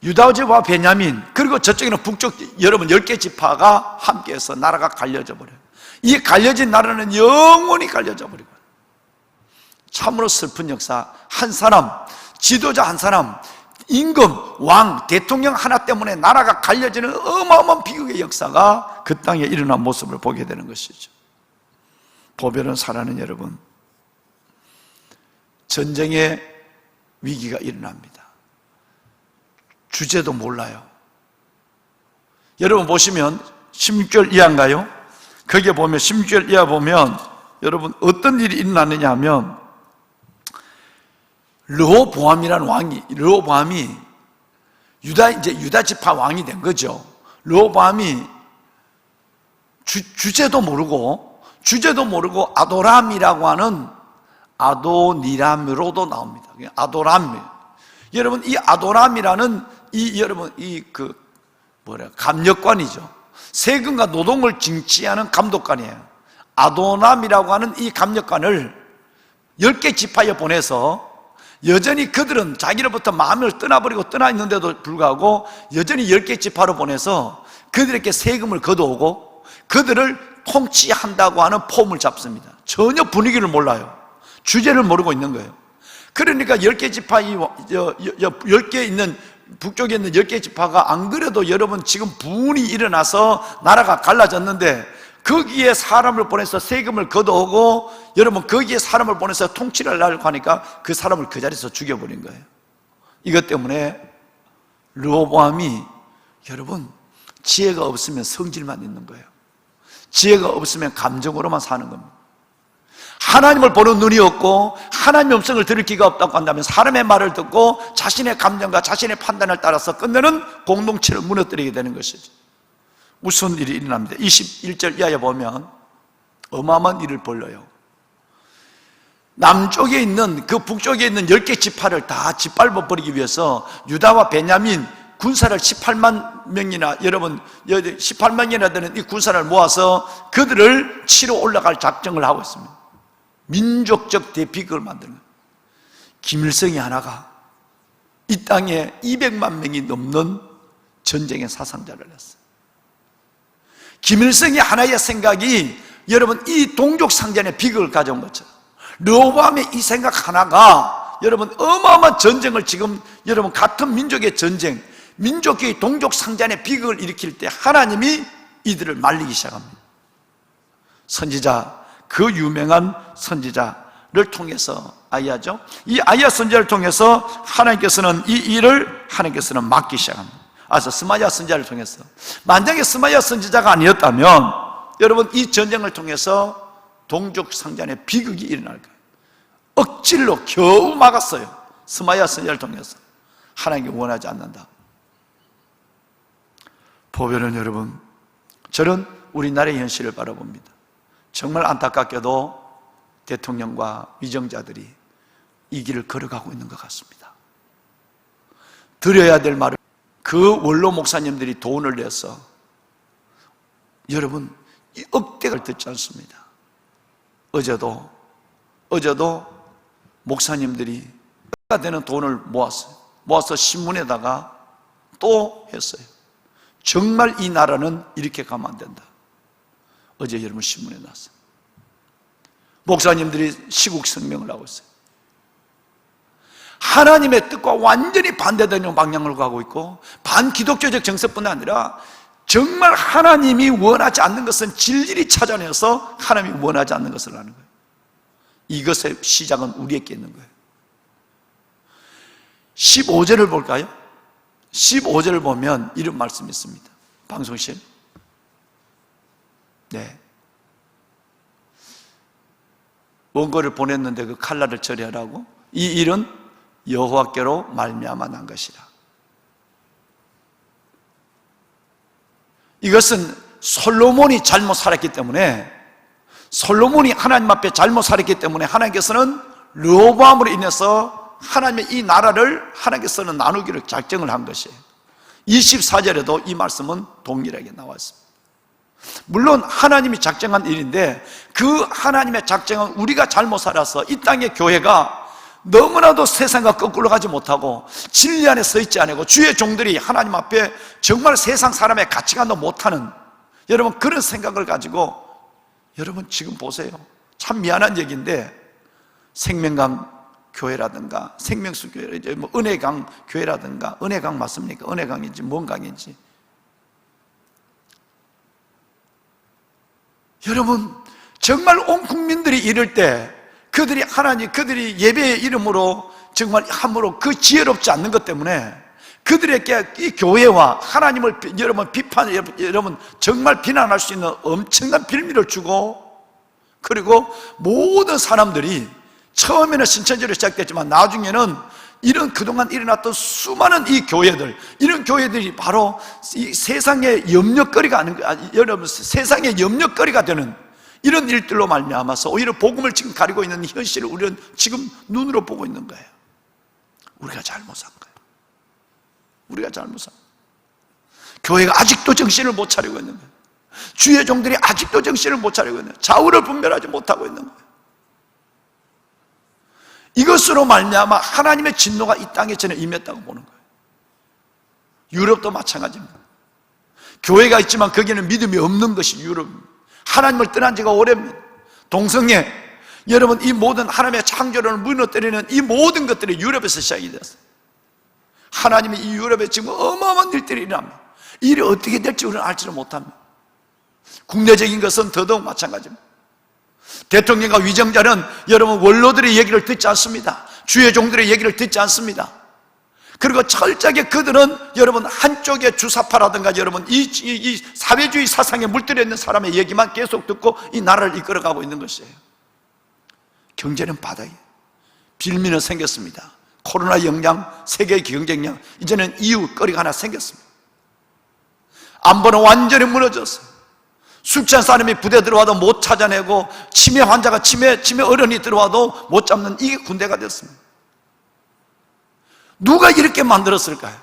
유다집과 베냐민, 그리고 저쪽에는 북쪽 여러분 10개 지파가 함께해서 나라가 갈려져 버려요. 이 갈려진 나라는 영원히 갈려져 버리고, 참으로 슬픈 역사. 한 사람, 지도자 한 사람, 임금, 왕, 대통령 하나 때문에 나라가 갈려지는 어마어마한 비극의 역사가 그 땅에 일어난 모습을 보게 되는 것이죠. 보배로운 사랑하는 여러분, 전쟁의 위기가 일어납니다. 주제도 몰라요. 여러분 보시면 16절 이하인가요? 거기에 보면 16절 이하 보면 여러분 어떤 일이 일어나느냐 하면 르호보암이라는 르호보암이 유다 지파 왕이 된 거죠. 르호보암이 주제도 모르고 아도람이라고 하는 아도니람으로도 나옵니다. 아도람. 여러분 이 아도람이라는 감역관이죠. 세금과 노동을 징치하는 감독관이에요. 아도람이라고 하는 이 감역관을 10개 지파에 보내서 여전히 그들은 자기로부터 마음을 떠나 있는데도 불구하고 여전히 10개 지파로 보내서 그들에게 세금을 걷어오고 그들을 통치한다고 하는 폼을 잡습니다. 전혀 분위기를 몰라요. 주제를 모르고 있는 거예요. 그러니까 10개 지파, 10개 있는 북쪽에 있는 10개 지파가 안 그래도 여러분 지금 분이 일어나서 나라가 갈라졌는데 거기에 사람을 보내서 세금을 걷어오고 여러분 거기에 사람을 보내서 통치를 하려고 하니까 그 사람을 그 자리에서 죽여버린 거예요. 이것 때문에 르호보암이 여러분 지혜가 없으면 성질만 있는 거예요. 지혜가 없으면 감정으로만 사는 겁니다. 하나님을 보는 눈이 없고 하나님의 음성을 들을 귀가 없다고 한다면 사람의 말을 듣고 자신의 감정과 자신의 판단을 따라서 끝내는 공동체를 무너뜨리게 되는 것이죠. 무슨 일이 일어납니다. 21절 이하에 보면 어마어마한 일을 벌려요. 남쪽에 있는 그 북쪽에 있는 10개 지파를 다 짓밟아 버리기 위해서 유다와 베냐민 군사를 18만 명이나 여러분 18만이나 되는 이 군사를 모아서 그들을 치러 올라갈 작정을 하고 있습니다. 민족적 대비극을 만드는 거예요. 김일성이 하나가 이 땅에 200만 명이 넘는 전쟁의 사상자를 했어요. 김일성이 하나의 생각이 여러분 이 동족 상잔의 비극을 가져온 것처럼 르호보암의 이 생각 하나가 여러분 어마어마한 전쟁을 지금 여러분 같은 민족의 전쟁, 민족의 동족 상잔의 비극을 일으킬 때 하나님이 이들을 말리기 시작합니다. 선지자, 그 유명한 선지자를 통해서 아이야죠. 이 아이야 선지자를 통해서 하나님께서는 이 일을 하나님께서는 막기 시작합니다. 그래서 스마야 선지자를 통해서, 만약에 스마야 선지자가 아니었다면 여러분 이 전쟁을 통해서 동족 상잔의 비극이 일어날 거예요. 억지로 겨우 막았어요. 스마야 선지자를 통해서. 하나님이 원하지 않는다. 보면은 여러분, 저는 우리나라의 현실을 바라봅니다. 정말 안타깝게도 대통령과 위정자들이 이 길을 걸어가고 있는 것 같습니다. 드려야 될 말을 그 원로 목사님들이 돈을 내서 여러분 이 억대를 듣지 않습니다. 어제도 목사님들이 가 되는 돈을 모아서 신문에다가 또 했어요. 정말 이 나라는 이렇게 가면 안 된다. 어제 여러분 신문에 났어요. 목사님들이 시국 성명을 하고 있어요. 하나님의 뜻과 완전히 반대되는 방향으로 가고 있고, 반기독교적 정서뿐 아니라 정말 하나님이 원하지 않는 것은 질질이 찾아내서 하나님이 원하지 않는 것을 하는 거예요. 이것의 시작은 우리에게 있는 거예요. 15절을 볼까요? 15절을 보면 이런 말씀이 있습니다. 방송실. 네. 원고를 보냈는데 그 칼날을 처리하라고. 이 일은 여호와께로 말미암아 난 것이라. 이것은 솔로몬이 잘못 살았기 때문에, 솔로몬이 하나님 앞에 잘못 살았기 때문에 하나님께서는 르호보암으로 인해서 하나님의 이 나라를 하나님께서는 나누기로 작정을 한 것이에요. 24절에도 이 말씀은 동일하게 나와 있습니다. 물론 하나님이 작정한 일인데 그 하나님의 작정은 우리가 잘못 살아서 이 땅의 교회가 너무나도 세상과 거꾸로 가지 못하고 진리 안에 서 있지 않고 주의 종들이 하나님 앞에 정말 세상 사람의 가치관도 못하는 여러분 그런 생각을 가지고, 여러분 지금 보세요. 참 미안한 얘기인데 생명강 교회라든가 생명수 교회, 뭐 은혜강 교회라든가, 은혜강 맞습니까? 은혜강인지 뭔 강인지. 여러분 정말 온 국민들이 이럴 때 그들이 예배의 이름으로 정말 함부로 그 지혜롭지 않는 것 때문에 그들에게 이 교회와 하나님을 여러분 정말 비난할 수 있는 엄청난 빌미를 주고, 그리고 모든 사람들이 처음에는 신천지로 시작됐지만 나중에는 이런 그동안 일어났던 수많은 이 교회들, 이런 교회들이 바로 이 세상의 염려거리가 여러분 세상의 염려거리가 되는 이런 일들로 말미암아서 오히려 복음을 지금 가리고 있는 현실을 우리는 지금 눈으로 보고 있는 거예요. 우리가 잘못 산 거예요. 우리가 잘못 산 거예요. 교회가 아직도 정신을 못 차리고 있는 거예요. 주의 종들이 아직도 정신을 못 차리고 있는 거예요. 좌우를 분별하지 못하고 있는 거예요. 이것으로 말미암아 하나님의 진노가 이 땅에 전에 임했다고 보는 거예요. 유럽도 마찬가지입니다. 교회가 있지만 거기는 믿음이 없는 것이 유럽입니다. 하나님을 떠난 지가 오래입니다. 동성애, 여러분 이 모든 하나님의 창조론을 무너뜨리는 이 모든 것들이 유럽에서 시작이 됐어요. 하나님이 이 유럽에 지금 어마어마한 일들이 일어납니다. 이 일이 어떻게 될지 우리는 알지를 못합니다. 국내적인 것은 더더욱 마찬가지입니다. 대통령과 위정자는 여러분 원로들의 얘기를 듣지 않습니다. 주의 종들의 얘기를 듣지 않습니다. 그리고 철저하게 그들은 여러분 한쪽의 주사파라든가 여러분 이 사회주의 사상에 물들여 있는 사람의 얘기만 계속 듣고 이 나라를 이끌어가고 있는 것이에요. 경제는 바닥이에요. 빌미는 생겼습니다. 코로나 영향, 세계의 경쟁력, 이제는 이유거리가 하나 생겼습니다. 안보는 완전히 무너졌어요. 술 취한 사람이 부대 들어와도 못 찾아내고 치매 환자가 치매 어른이 들어와도 못 잡는 이게 군대가 됐습니다. 누가 이렇게 만들었을까요?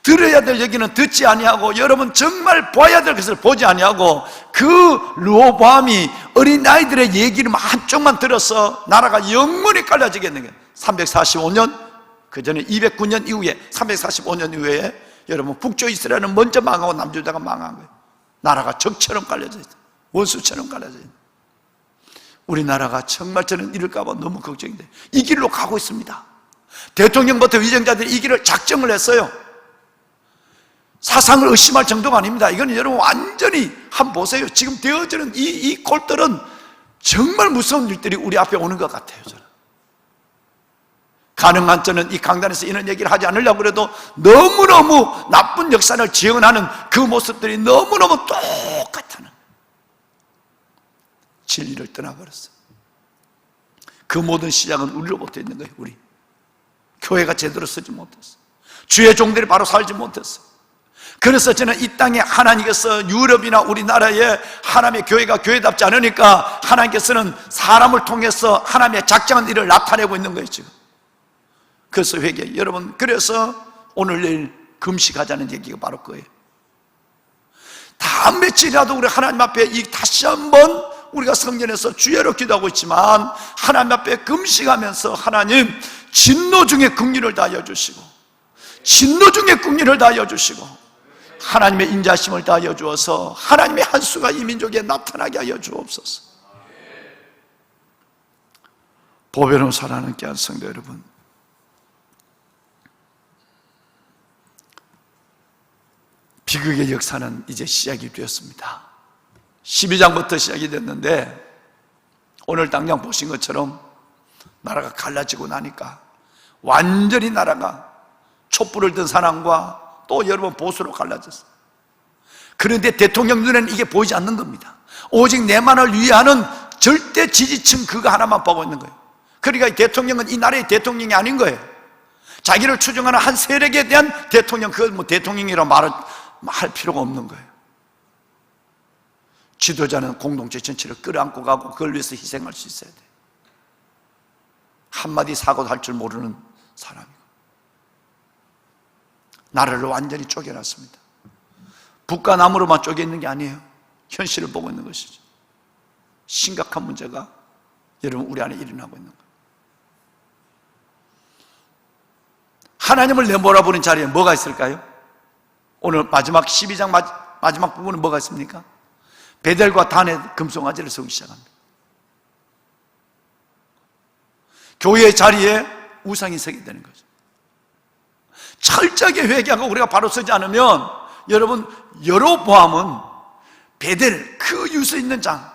들어야 될 얘기는 듣지 아니하고 여러분 정말 봐야 될 것을 보지 아니하고 그 르호보암이 어린아이들의 얘기를 한쪽만 들어서 나라가 영원히 갈라지겠는 거예요. 345년, 그 전에 209년 이후에 345년 이후에 여러분 북쪽 이스라엘은 먼저 망하고 남유다가 망한 거예요. 나라가 적처럼 깔려져 있어요. 원수처럼 깔려져 있어요. 우리나라가 정말 저는 이럴까 봐 너무 걱정이 돼요. 이 길로 가고 있습니다. 대통령부터 위정자들이 이 길을 작정을 했어요. 사상을 의심할 정도가 아닙니다. 이건 여러분 완전히 한번 보세요. 지금 되어지는 이 꼴들은 정말 무서운 일들이 우리 앞에 오는 것 같아요. 저는 가능한 저는 이 강단에서 이런 얘기를 하지 않으려고 그래도 너무너무 나쁜 역사를 지원하는 그 모습들이 너무너무 똑같다는 진리를 떠나버렸어요. 그 모든 시작은 우리로부터 있는 거예요. 우리 교회가 제대로 쓰지 못했어. 주의 종들이 바로 살지 못했어. 그래서 저는 이 땅에 하나님께서 유럽이나 우리나라에 하나님의 교회가 교회답지 않으니까 하나님께서는 사람을 통해서 하나님의 작정한 일을 나타내고 있는 거예요 지금. 그래서 회개 여러분, 그래서 오늘 내일 금식하자는 얘기가 바로 그거예요. 다음 며칠이라도 우리 하나님 앞에 다시 한번 우리가 성전에서 주여로 기도하고 있지만 하나님 앞에 금식하면서 하나님 진노 중에 긍휼을 다하여 주시고 진노 중에 긍휼을 다하여 주시고 하나님의 인자심을 다하여 주어서 하나님의 한수가 이 민족에 나타나게 하여 주옵소서. 보배로운 사랑하는 귀한 성도 여러분, 비극의 역사는 이제 시작이 되었습니다. 12장부터 시작이 됐는데 오늘 당장 보신 것처럼 나라가 갈라지고 나니까 완전히 나라가 촛불을 든 사람과 또 여러분 보수로 갈라졌어요. 그런데 대통령 눈에는 이게 보이지 않는 겁니다. 오직 내만을 위하는 절대 지지층 그거 하나만 보고 있는 거예요. 그러니까 이 대통령은 이 나라의 대통령이 아닌 거예요. 자기를 추종하는 한 세력에 대한 대통령, 그걸 뭐 대통령이라고 할 필요가 없는 거예요. 지도자는 공동체 전체를 끌어안고 가고 그걸 위해서 희생할 수 있어야 돼요. 한마디 사고도 할 줄 모르는 사람이고 나라를 완전히 쪼개놨습니다. 북과 남으로만 쪼개 있는 게 아니에요. 현실을 보고 있는 것이죠. 심각한 문제가 여러분 우리 안에 일어나고 있는 거예요. 하나님을 내몰아보는 자리에 뭐가 있을까요? 오늘 마지막 12장 마지막 부분은 뭐가 있습니까? 베델과 단에 금송아지를 세우기 시작합니다. 교회의 자리에 우상이 서게 되는 거죠. 철저하게 회개하고 우리가 바로 서지 않으면 여러분 여로보암은 베델 그 유서 있는 장,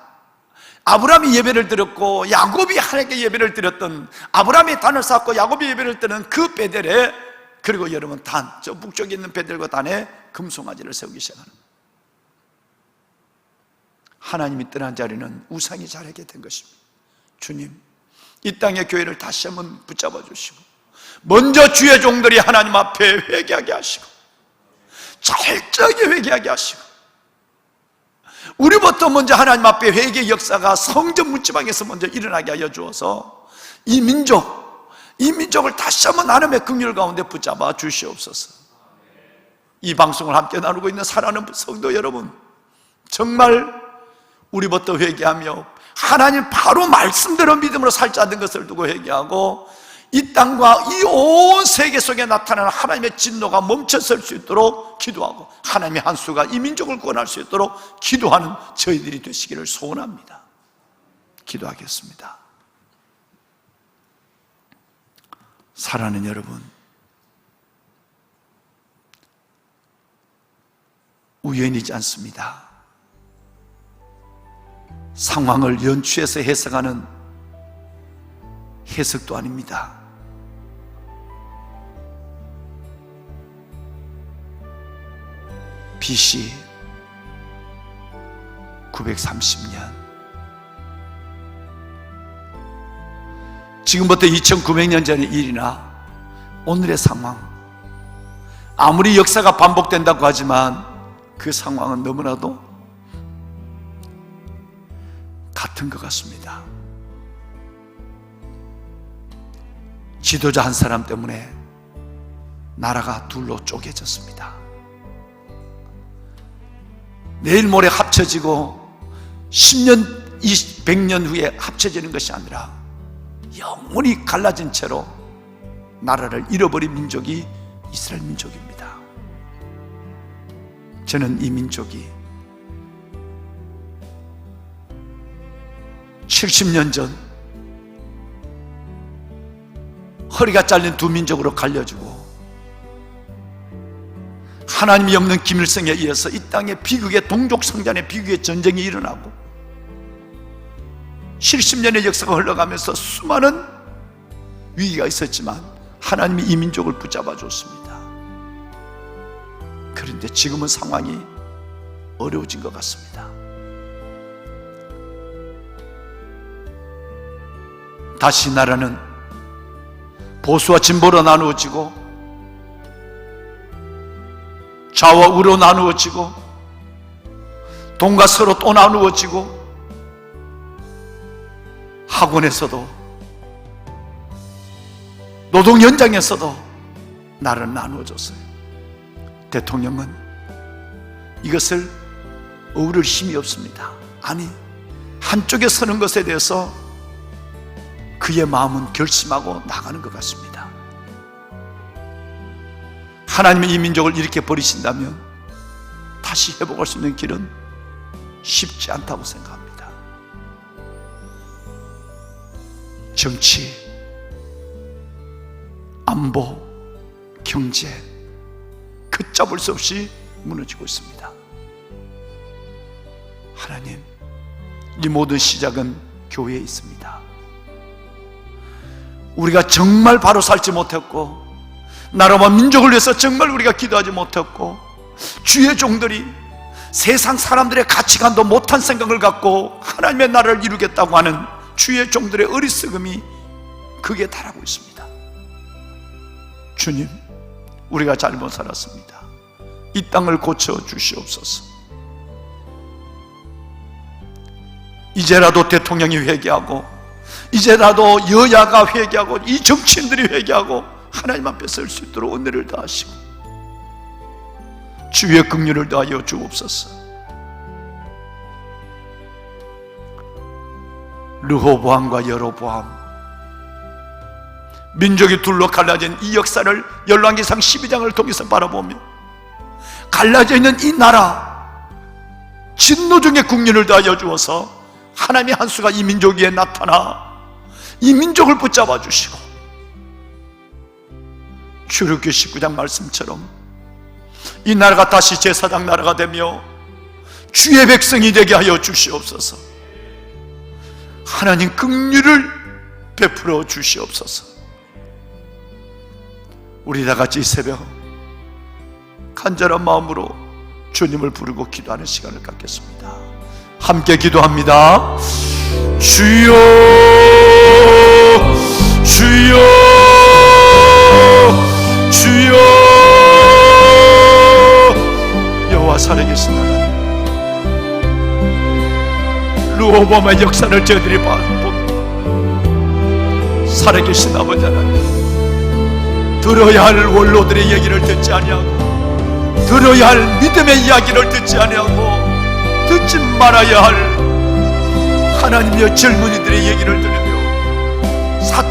아브라함이 예배를 드렸고 야곱이 하나님께 예배를 드렸던, 아브라함이 단을 쌓고 야곱이 예배를 드는 그 베델에, 그리고 여러분 단, 저 북쪽에 있는 베델과 단에 금송아지를 세우기 시작하는 거예요. 하나님이 떠난 자리는 우상이 자라게 된 것입니다. 주님, 이 땅의 교회를 다시 한번 붙잡아 주시고 먼저 주의 종들이 하나님 앞에 회개하게 하시고 철저하게 회개하게 하시고 우리부터 먼저 하나님 앞에 회개의 역사가 성전 문지방에서 먼저 일어나게 하여 주어서 이 민족을 다시 한번 하나님의 긍휼 가운데 붙잡아 주시옵소서. 이 방송을 함께 나누고 있는 사랑하는 성도 여러분, 정말 우리부터 회개하며 하나님 바로 말씀대로 믿음으로 살자는 것을 두고 회개하고 이 땅과 이 온 세계 속에 나타나는 하나님의 진노가 멈춰설 수 있도록 기도하고 하나님의 한수가 이 민족을 구원할 수 있도록 기도하는 저희들이 되시기를 소원합니다. 기도하겠습니다. 사랑하는 여러분, 우연이지 않습니다. 상황을 연출해서 해석하는 해석도 아닙니다. BC 930년, 지금부터 2900년 전의 일이나 오늘의 상황, 아무리 역사가 반복된다고 하지만 그 상황은 너무나도 같은 것 같습니다. 지도자 한 사람 때문에 나라가 둘로 쪼개졌습니다. 내일 모레 합쳐지고 10년, 100년 후에 합쳐지는 것이 아니라 영원히 갈라진 채로 나라를 잃어버린 민족이 이스라엘 민족입니다. 저는 이 민족이 70년 전 허리가 잘린 두 민족으로 갈려주고 하나님이 없는 김일성에 의해서 이 땅에 비극의 동족 성전의 비극의 전쟁이 일어나고 70년의 역사가 흘러가면서 수많은 위기가 있었지만 하나님이 이 민족을 붙잡아 줬습니다. 그런데 지금은 상황이 어려워진 것 같습니다. 다시 나라는 보수와 진보로 나누어지고 좌와 우로 나누어지고 동과 서로 또 나누어지고 학원에서도 노동 현장에서도 나라는 나누어졌어요. 대통령은 이것을 어우를 힘이 없습니다. 아니, 한쪽에 서는 것에 대해서 그의 마음은 결심하고 나가는 것 같습니다. 하나님이 이 민족을 이렇게 버리신다면 다시 회복할 수 있는 길은 쉽지 않다고 생각합니다. 정치, 안보, 경제 걷잡을 수 없이 무너지고 있습니다. 하나님, 이 모든 시작은 교회에 있습니다. 우리가 정말 바로 살지 못했고 나라와 민족을 위해서 정말 우리가 기도하지 못했고 주의 종들이 세상 사람들의 가치관도 못한 생각을 갖고 하나님의 나라를 이루겠다고 하는 주의 종들의 어리석음이 극에 달하고 있습니다. 주님, 우리가 잘못 살았습니다. 이 땅을 고쳐 주시옵소서. 이제라도 대통령이 회개하고 이제라도 여야가 회개하고 이 정치인들이 회개하고 하나님 앞에 설 수 있도록 은혜를 다하시고 주의 긍휼을 다하여 주옵소서. 르호보암과 여로보암, 민족이 둘로 갈라진 이 역사를 열왕기상 12장을 통해서 바라보며 갈라져 있는 이 나라 진노 중에 긍휼을 다하여 주어서 하나님의 한 수가 이 민족 위에 나타나 이 민족을 붙잡아 주시고 출애굽기 19장 말씀처럼 이 나라가 다시 제사장 나라가 되며 주의 백성이 되게 하여 주시옵소서. 하나님 긍휼을 베풀어 주시옵소서. 우리 다 같이 이 새벽 간절한 마음으로 주님을 부르고 기도하는 시간을 갖겠습니다. 함께 기도합니다. 주여, 주여, 주여. 여호와 살아계신 하나님, 르호보암의 역사를 저희들이 봅니다. 살아계신 아버지 하나님, 들어야 할 원로들의 얘기를 듣지 아니하고 들어야 할 믿음의 이야기를 듣지 아니하고 듣지 말아야 할 하나님의 젊은이들의 얘기를 들으며 사탄